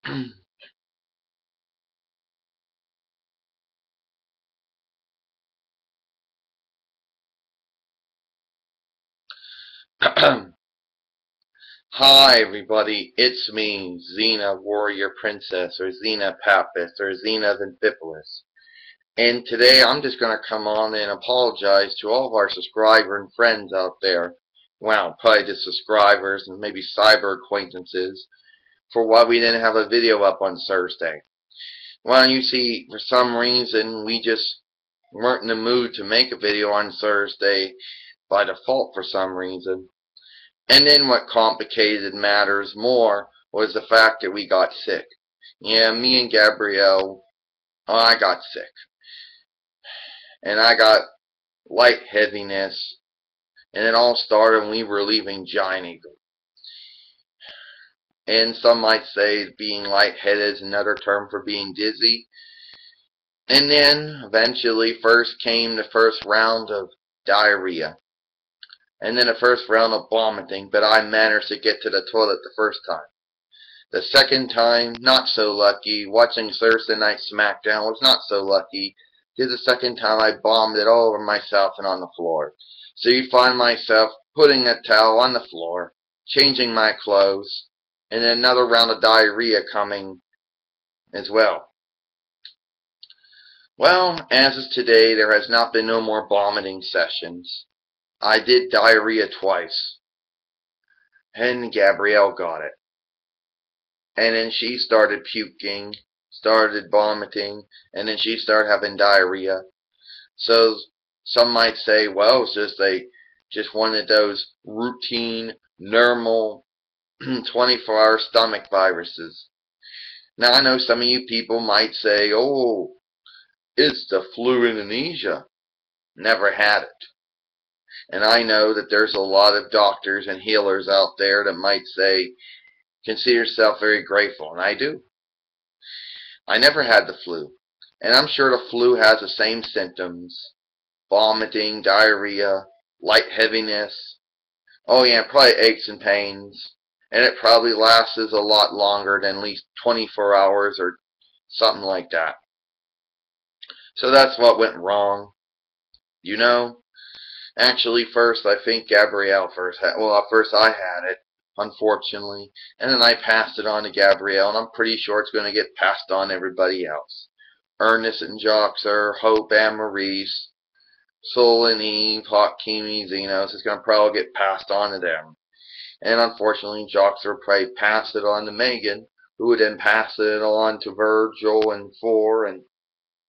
Hi everybody, it's me, Xena Warrior Princess, or Xena Papist, or Xena Amphipolis. And today I'm just going to come on and apologize to all of our subscriber and friends out there. Well, probably just subscribers and maybe cyber acquaintances for why we didn't have a video up on Thursday. Well, you see, for some reason we just weren't in the mood to make a video on Thursday by default for some reason. And then what complicated matters more was the fact that we got sick. Yeah, me and Gabrielle, I got sick. And I got lightheadedness. And it all started when we were leaving Giant Eagle. And some might say being lightheaded is another term for being dizzy. And then, eventually, first came the first round of diarrhea. And then the first round of vomiting, but I managed to get to the toilet the first time. The second time, not so lucky. Watching Thursday Night SmackDown was not so lucky, because the second time I vomited all over myself and on the floor. So you find myself putting a towel on the floor, changing my clothes, and then another round of diarrhea coming as well. Well, as of today, there has not been no more vomiting sessions. I did diarrhea twice, and Gabrielle got it. And then she started puking, started vomiting, and then she started having diarrhea. So some might say, well, it's just one of those routine, normal, 24-hour stomach viruses. Now I know some of you people might say, oh, it's the flu Indonesia. Never had it. And I know that there's a lot of doctors and healers out there that might say, consider yourself very grateful, and I do. I never had the flu, and I'm sure the flu has the same symptoms: vomiting, diarrhea, lightheadedness. Oh yeah, probably aches and pains, and it probably lasts a lot longer than at least 24 hours or something like that. So that's what went wrong. You know, actually, first I think Gabrielle first had. Well, first I had it, unfortunately, and then I passed it on to Gabrielle, and I'm pretty sure it's going to get passed on to everybody else. Ernest and Joxer, Hope and Maurice, Soul and Eve, Hot Kimi, Xenos, it's going to probably get passed on to them. And unfortunately, Joxer probably passed it on to Megan, who would then pass it on to Virgil and Four and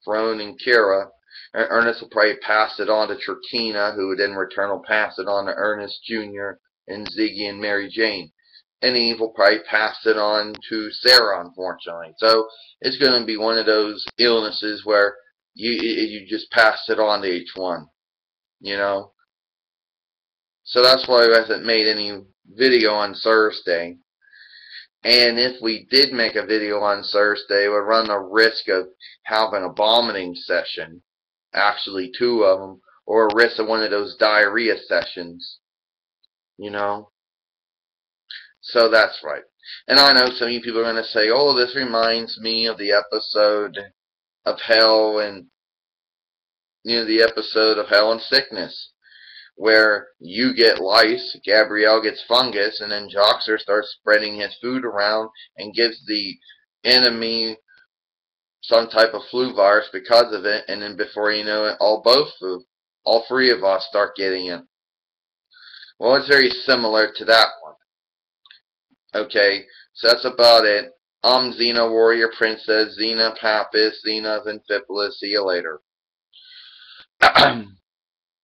Throne and Kira. And Ernest will probably pass it on to Trakina, who would in return will pass it on to Ernest Jr. and Ziggy and Mary Jane. And Eve will probably pass it on to Sarah, unfortunately. So it's going to be one of those illnesses where you just pass it on to each one, you know. So that's why I haven't made any video on Thursday. And if we did make a video on Thursday, we'd run the risk of having a vomiting session, actually 2 of them, or a risk of one of those diarrhea sessions, you know. So that's right. And I know some of you people are going to say, oh, this reminds me of the episode of Hell and, the episode of Hell and Sickness, where you get lice, Gabrielle gets fungus, and then Joxer starts spreading his food around and gives the enemy some type of flu virus because of it, and then before you know it, all 3 of us start getting it. Well, it's very similar to that one. Okay, so that's about it. I'm Xena Warrior Princess, Xena Papist, Xena Amphipolis. See you later.